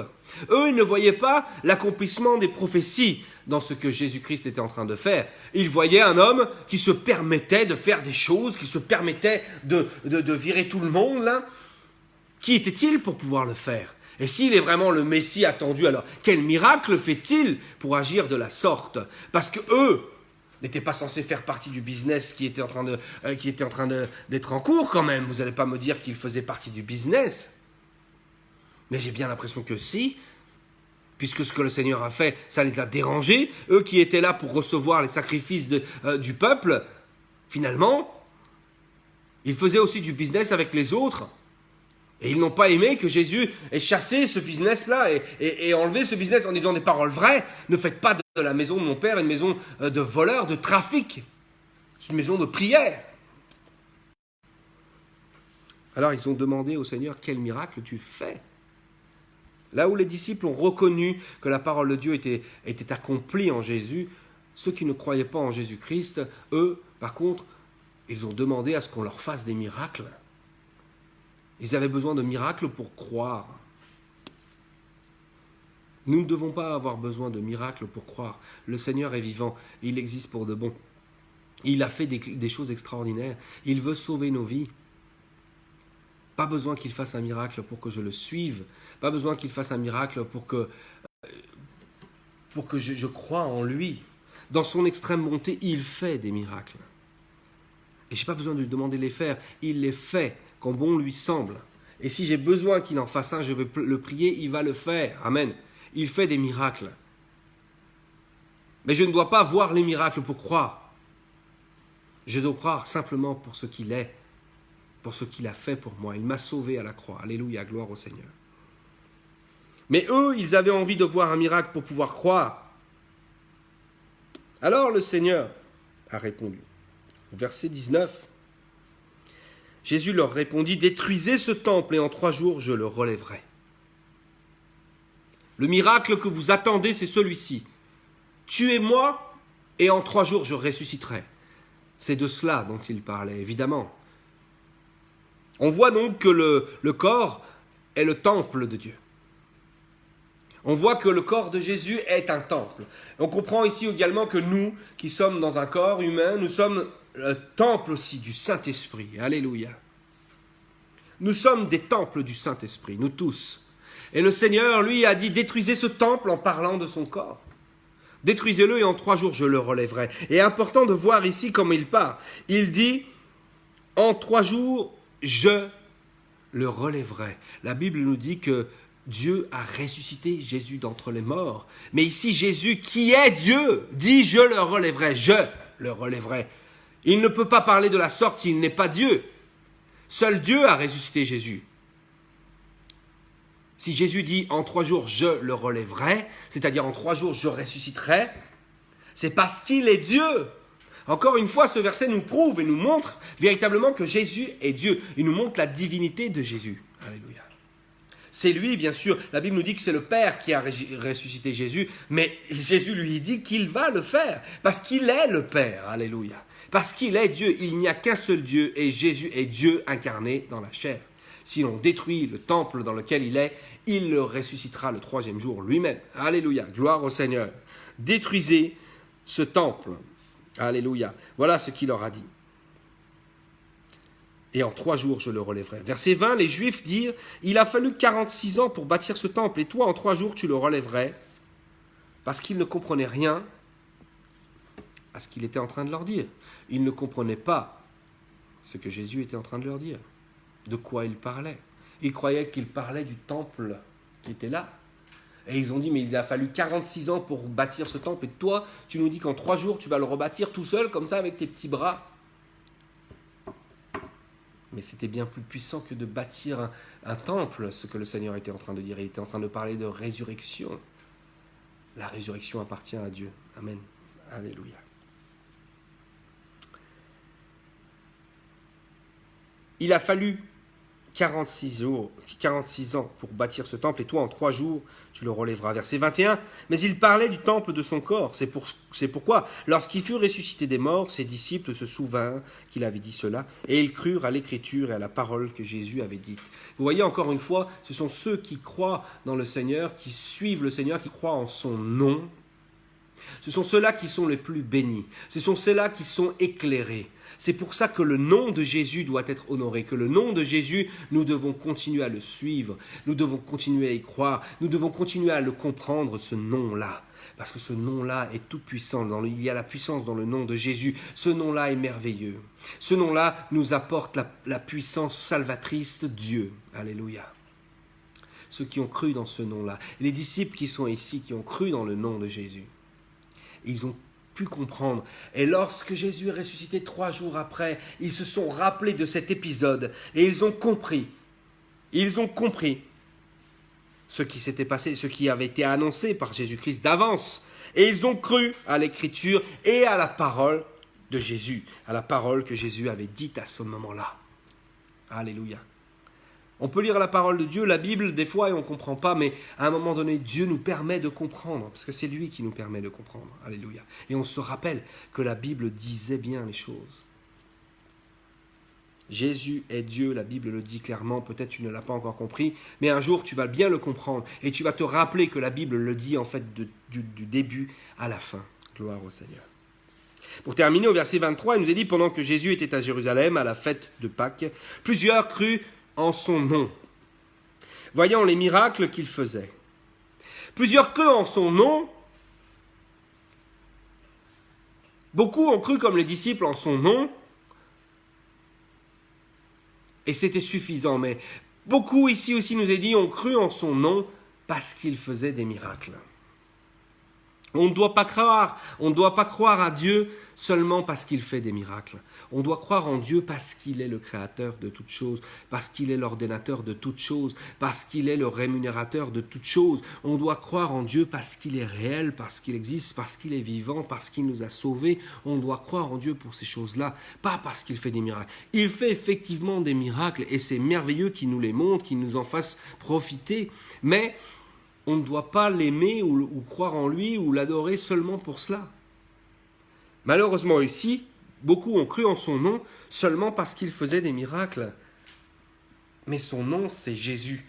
Eux, ils ne voyaient pas l'accomplissement des prophéties dans ce que Jésus-Christ était en train de faire. Ils voyaient un homme qui se permettait de faire des choses, qui se permettait de virer tout le monde, là. Qui était-il pour pouvoir le faire? Et s'il est vraiment le Messie attendu, alors quel miracle fait-il pour agir de la sorte? Parce que eux n'étaient pas censés faire partie du business qui était en train d'être en cours quand même. Vous n'allez pas me dire qu'ils faisaient partie du business. Mais j'ai bien l'impression que si, puisque ce que le Seigneur a fait, ça les a dérangés. Eux qui étaient là pour recevoir les sacrifices du peuple, finalement, ils faisaient aussi du business avec les autres. Et ils n'ont pas aimé que Jésus ait chassé ce business-là et enlevé ce business en disant des paroles vraies. Ne faites pas de la maison de mon père une maison de voleurs, de trafic. C'est une maison de prière. Alors ils ont demandé au Seigneur, quel miracle tu fais? Là où les disciples ont reconnu que la parole de Dieu était accomplie en Jésus, ceux qui ne croyaient pas en Jésus-Christ, eux, par contre, ils ont demandé à ce qu'on leur fasse des miracles. Ils avaient besoin de miracles pour croire. Nous ne devons pas avoir besoin de miracles pour croire. Le Seigneur est vivant, il existe pour de bon. Il a fait des choses extraordinaires. Il veut sauver nos vies. Pas besoin qu'il fasse un miracle pour que je le suive. Pas besoin qu'il fasse un miracle pour que je croie en lui. Dans son extrême bonté, il fait des miracles. Et je n'ai pas besoin de lui demander de les faire. Il les fait quand bon lui semble. Et si j'ai besoin qu'il en fasse un, je vais le prier, il va le faire. Amen. Il fait des miracles. Mais je ne dois pas voir les miracles pour croire. Je dois croire simplement pour ce qu'il est, pour ce qu'il a fait pour moi. Il m'a sauvé à la croix. Alléluia, gloire au Seigneur. Mais eux, ils avaient envie de voir un miracle pour pouvoir croire. Alors le Seigneur a répondu. Verset 19. Jésus leur répondit, « Détruisez ce temple et en 3 jours je le relèverai. » Le miracle que vous attendez, c'est celui-ci. Tuez-moi et en 3 jours je ressusciterai. C'est de cela dont il parlait, évidemment. On voit donc que le corps est le temple de Dieu. On voit que le corps de Jésus est un temple. On comprend ici également que nous, qui sommes dans un corps humain, nous sommes le temple aussi du Saint-Esprit. Alléluia. Nous sommes des temples du Saint-Esprit, nous tous. Et le Seigneur, lui, a dit, détruisez ce temple en parlant de son corps. Détruisez-le et en 3 jours je le relèverai. Et important de voir ici comment il part. Il dit, en 3 jours je le relèverai. La Bible nous dit que Dieu a ressuscité Jésus d'entre les morts. Mais ici, Jésus, qui est Dieu, dit « Je le relèverai, je le relèverai ». Il ne peut pas parler de la sorte s'il n'est pas Dieu. Seul Dieu a ressuscité Jésus. Si Jésus dit « En 3 jours, je le relèverai », c'est-à-dire en 3 jours, je ressusciterai, c'est parce qu'il est Dieu. Encore une fois, ce verset nous prouve et nous montre véritablement que Jésus est Dieu. Il nous montre la divinité de Jésus. Alléluia. C'est lui, bien sûr. La Bible nous dit que c'est le Père qui a ressuscité Jésus, mais Jésus lui dit qu'il va le faire, parce qu'il est le Père. Alléluia. Parce qu'il est Dieu. Il n'y a qu'un seul Dieu, et Jésus est Dieu incarné dans la chair. Si l'on détruit le temple dans lequel il est, il le ressuscitera le 3e jour lui-même. Alléluia. Gloire au Seigneur. Détruisez ce temple. Alléluia. Voilà ce qu'il leur a dit. Et en 3 jours, je le relèverai. Verset 20, les Juifs dirent, il a fallu 46 ans pour bâtir ce temple, et toi, en 3 jours, tu le relèverais. Parce qu'ils ne comprenaient rien à ce qu'il était en train de leur dire. Ils ne comprenaient pas ce que Jésus était en train de leur dire. De quoi il parlait. Ils croyaient qu'il parlait du temple qui était là. Et ils ont dit, mais il a fallu 46 ans pour bâtir ce temple, et toi, tu nous dis qu'en 3 jours, tu vas le rebâtir tout seul, comme ça, avec tes petits bras. Mais c'était bien plus puissant que de bâtir un temple, ce que le Seigneur était en train de dire. Il était en train de parler de résurrection. La résurrection appartient à Dieu. Amen. Alléluia. Il a fallu 46 ans pour bâtir ce temple, et toi, en 3 jours, tu le relèveras. Verset 21, mais il parlait du temple de son corps. C'est pourquoi, lorsqu'il fut ressuscité des morts, ses disciples se souvinrent qu'il avait dit cela, et ils crurent à l'écriture et à la parole que Jésus avait dite. Vous voyez, encore une fois, ce sont ceux qui croient dans le Seigneur, qui suivent le Seigneur, qui croient en son nom. Ce sont ceux-là qui sont les plus bénis. Ce sont ceux-là qui sont éclairés. C'est pour ça que le nom de Jésus doit être honoré, que le nom de Jésus, nous devons continuer à le suivre, nous devons continuer à y croire, nous devons continuer à le comprendre, ce nom-là. Parce que ce nom-là est tout puissant, il y a la puissance dans le nom de Jésus. Ce nom-là est merveilleux. Ce nom-là nous apporte la puissance salvatrice de Dieu. Alléluia. Ceux qui ont cru dans ce nom-là, les disciples qui sont ici, qui ont cru dans le nom de Jésus, ils ont pu comprendre. Et lorsque Jésus est ressuscité 3 jours après, ils se sont rappelés de cet épisode et ils ont compris. Ils ont compris ce qui s'était passé, ce qui avait été annoncé par Jésus-Christ d'avance. Et ils ont cru à l'écriture et à la parole de Jésus, à la parole que Jésus avait dite à ce moment-là. Alléluia. On peut lire la parole de Dieu, la Bible, des fois, et on ne comprend pas, mais à un moment donné, Dieu nous permet de comprendre, parce que c'est lui qui nous permet de comprendre. Alléluia. Et on se rappelle que la Bible disait bien les choses. Jésus est Dieu, la Bible le dit clairement, peut-être tu ne l'as pas encore compris, mais un jour tu vas bien le comprendre, et tu vas te rappeler que la Bible le dit en fait du début à la fin. Gloire au Seigneur. Pour terminer, au verset 23, il nous est dit, pendant que Jésus était à Jérusalem, à la fête de Pâques, plusieurs crurent en son nom, voyant les miracles qu'il faisait. Plusieurs crurent en son nom. Beaucoup ont cru comme les disciples en son nom, Et c'était suffisant. Mais beaucoup ici aussi nous est dit, ont cru en son nom parce qu'il faisait des miracles. On ne doit pas croire à Dieu seulement parce qu'il fait des miracles. On doit croire en Dieu parce qu'il est le créateur de toutes choses, parce qu'il est l'ordonnateur de toutes choses, parce qu'il est le rémunérateur de toutes choses. On doit croire en Dieu parce qu'il est réel, parce qu'il existe, parce qu'il est vivant, parce qu'il nous a sauvés. On doit croire en Dieu pour ces choses-là, pas parce qu'il fait des miracles. Il fait effectivement des miracles et c'est merveilleux qu'il nous les montre, qu'il nous en fasse profiter, mais on ne doit pas l'aimer ou croire en lui ou l'adorer seulement pour cela. Malheureusement ici, beaucoup ont cru en son nom seulement parce qu'il faisait des miracles. Mais son nom, c'est Jésus.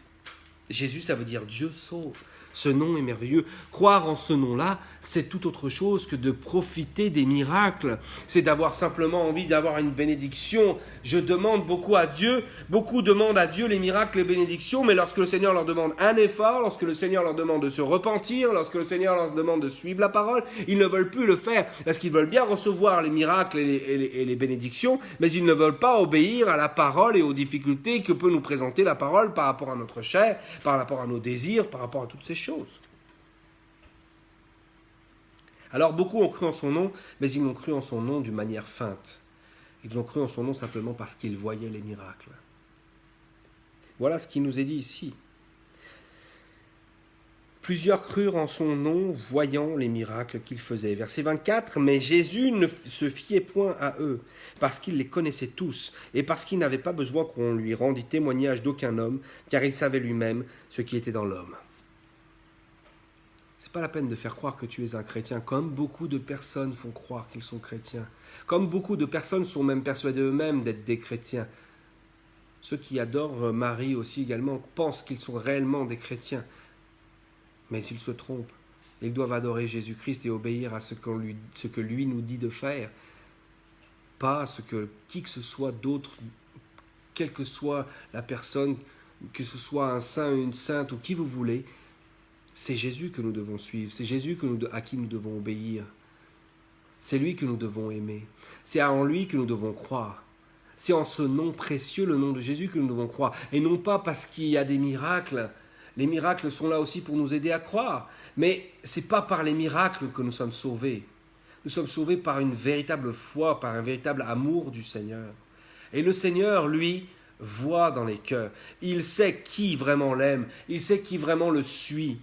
Jésus, ça veut dire Dieu sauve. Ce nom est merveilleux. Croire en ce nom-là, c'est tout autre chose que de profiter des miracles. C'est d'avoir simplement envie d'avoir une bénédiction. Je demande beaucoup à Dieu. Beaucoup demandent à Dieu les miracles, les bénédictions. Mais lorsque le Seigneur leur demande un effort, lorsque le Seigneur leur demande de se repentir, lorsque le Seigneur leur demande de suivre la parole, ils ne veulent plus le faire. Parce qu'ils veulent bien recevoir les miracles et les bénédictions, mais ils ne veulent pas obéir à la parole et aux difficultés que peut nous présenter la parole par rapport à notre chair, par rapport à nos désirs, par rapport à toutes ces choses. Alors beaucoup ont cru en son nom, mais ils ont cru en son nom d'une manière feinte. Ils ont cru en son nom simplement parce qu'ils voyaient les miracles. Voilà ce qui nous est dit ici. Plusieurs crurent en son nom, voyant les miracles qu'il faisait. Verset 24, « Mais Jésus ne se fiait point à eux, parce qu'il les connaissait tous, et parce qu'il n'avait pas besoin qu'on lui rendît témoignage d'aucun homme, car il savait lui-même ce qui était dans l'homme. » C'est pas la peine de faire croire que tu es un chrétien, comme beaucoup de personnes font croire qu'ils sont chrétiens. Comme beaucoup de personnes sont même persuadées eux-mêmes d'être des chrétiens. Ceux qui adorent Marie aussi également pensent qu'ils sont réellement des chrétiens. Mais ils se trompent. Ils doivent adorer Jésus-Christ et obéir à ce que lui nous dit de faire. Pas à ce que qui que ce soit d'autre, quelle que soit la personne, que ce soit un saint, une sainte ou qui vous voulez, c'est Jésus que nous devons suivre, c'est Jésus à qui nous devons obéir. C'est lui que nous devons aimer. C'est en lui que nous devons croire. C'est en ce nom précieux, le nom de Jésus, que nous devons croire. Et non pas parce qu'il y a des miracles. Les miracles sont là aussi pour nous aider à croire. Mais ce n'est pas par les miracles que nous sommes sauvés. Nous sommes sauvés par une véritable foi, par un véritable amour du Seigneur. Et le Seigneur, lui, voit dans les cœurs. Il sait qui vraiment l'aime. Il sait qui vraiment le suit.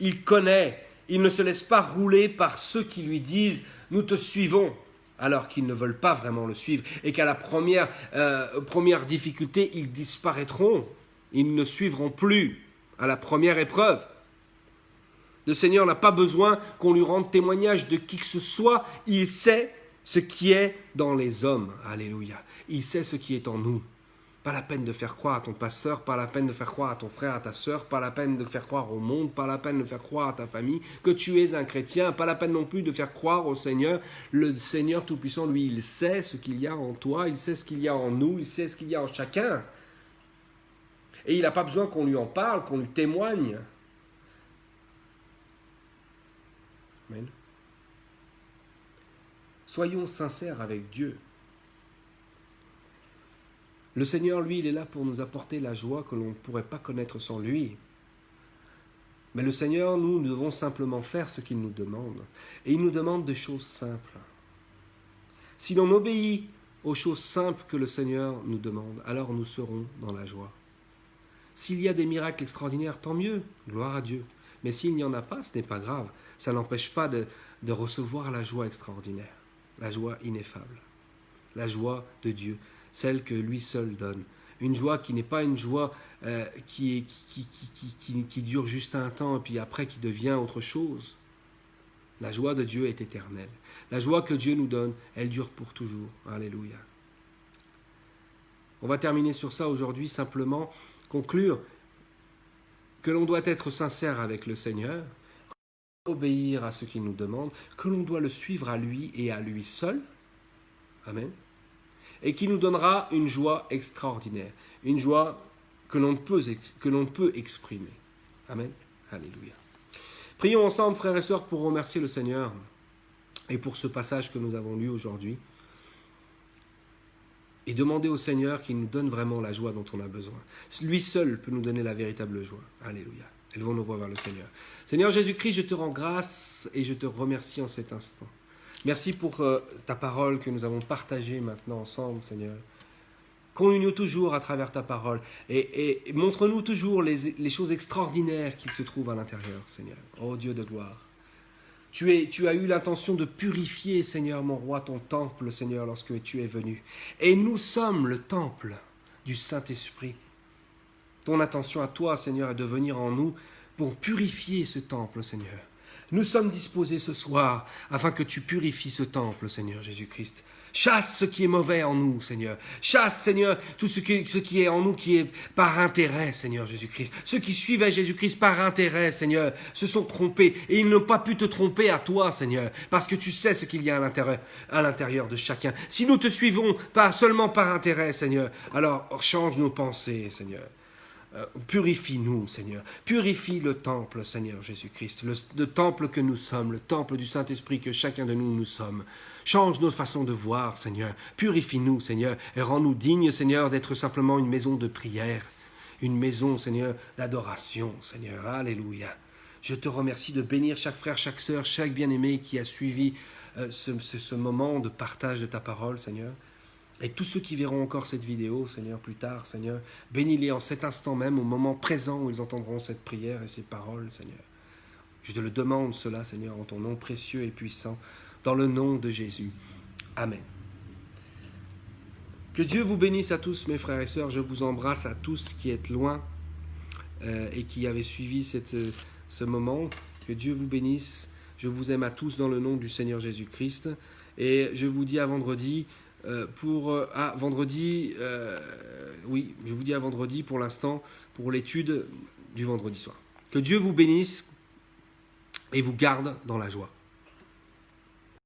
Il connaît. Il ne se laisse pas rouler par ceux qui lui disent « nous te suivons » alors qu'ils ne veulent pas vraiment le suivre. Et qu'à la première difficulté, ils disparaîtront. Ils ne suivront plus à la première épreuve. Le Seigneur n'a pas besoin qu'on lui rende témoignage de qui que ce soit. Il sait ce qui est dans les hommes. Alléluia. Il sait ce qui est en nous. Pas la peine de faire croire à ton pasteur, pas la peine de faire croire à ton frère, à ta sœur, pas la peine de faire croire au monde, pas la peine de faire croire à ta famille que tu es un chrétien, pas la peine non plus de faire croire au Seigneur. Le Seigneur Tout-Puissant, lui, il sait ce qu'il y a en toi, il sait ce qu'il y a en nous, il sait ce qu'il y a en chacun. Et il n'a pas besoin qu'on lui en parle, qu'on lui témoigne. Amen. Soyons sincères avec Dieu. Le Seigneur, lui, il est là pour nous apporter la joie que l'on ne pourrait pas connaître sans lui. Mais le Seigneur, nous devons simplement faire ce qu'il nous demande. Et il nous demande des choses simples. Si l'on obéit aux choses simples que le Seigneur nous demande, alors nous serons dans la joie. S'il y a des miracles extraordinaires, tant mieux, gloire à Dieu. Mais s'il n'y en a pas, ce n'est pas grave. Ça n'empêche pas de recevoir la joie extraordinaire, la joie ineffable, la joie de Dieu, celle que lui seul donne. Une joie qui n'est pas une joie qui dure juste un temps et puis après qui devient autre chose. La joie de Dieu est éternelle. La joie que Dieu nous donne, elle dure pour toujours. Alléluia. On va terminer sur ça aujourd'hui, simplement conclure que l'on doit être sincère avec le Seigneur, obéir à ce qu'il nous demande, que l'on doit le suivre à lui et à lui seul. Amen. Et qui nous donnera une joie extraordinaire, une joie que l'on peut exprimer. Amen. Alléluia. Prions ensemble, frères et sœurs, pour remercier le Seigneur et pour ce passage que nous avons lu aujourd'hui. et demander au Seigneur qu'il nous donne vraiment la joie dont on a besoin. Lui seul peut nous donner la véritable joie. Alléluia. Élevons nos voix vers le Seigneur. Seigneur Jésus-Christ, je te rends grâce et je te remercie en cet instant. Merci pour ta parole que nous avons partagée maintenant ensemble, Seigneur. Conduis-nous toujours à travers ta parole et montre-nous toujours les choses extraordinaires qui se trouvent à l'intérieur, Seigneur. Oh Dieu de gloire. Tu as eu l'intention de purifier, Seigneur, mon roi, ton temple, Seigneur, lorsque tu es venu. Et nous sommes le temple du Saint-Esprit. Ton intention à toi, Seigneur, est de venir en nous pour purifier ce temple, Seigneur. Nous sommes disposés ce soir afin que tu purifies ce temple, Seigneur Jésus-Christ. Chasse ce qui est mauvais en nous, Seigneur. Chasse, Seigneur, tout ce qui est en nous qui est par intérêt, Seigneur Jésus-Christ. Ceux qui suivaient Jésus-Christ par intérêt, Seigneur, se sont trompés. Et ils n'ont pas pu te tromper à toi, Seigneur, parce que tu sais ce qu'il y a à l'intérieur de chacun. Si nous te suivons seulement par intérêt, Seigneur, alors change nos pensées, Seigneur. Purifie-nous, Seigneur. Purifie le temple, Seigneur Jésus-Christ. Le temple que nous sommes, le temple du Saint-Esprit que chacun de nous sommes. Change nos façons de voir, Seigneur. Purifie-nous, Seigneur, et rends-nous dignes, Seigneur, d'être simplement une maison de prière. Une maison, Seigneur, d'adoration, Seigneur. Alléluia. Je te remercie de bénir chaque frère, chaque sœur, chaque bien-aimé qui a suivi ce moment de partage de ta parole, Seigneur. Et tous ceux qui verront encore cette vidéo, Seigneur, plus tard, Seigneur, bénis-les en cet instant même, au moment présent où ils entendront cette prière et ces paroles, Seigneur. Je te le demande cela, Seigneur, en ton nom précieux et puissant, dans le nom de Jésus. Amen. Que Dieu vous bénisse à tous, mes frères et sœurs. Je vous embrasse à tous qui êtes loin et qui avez suivi ce moment. Que Dieu vous bénisse. Je vous aime à tous dans le nom du Seigneur Jésus-Christ. Et je vous dis à vendredi... vendredi, je vous dis à vendredi pour l'instant, pour l'étude du vendredi soir. Que Dieu vous bénisse et vous garde dans la joie.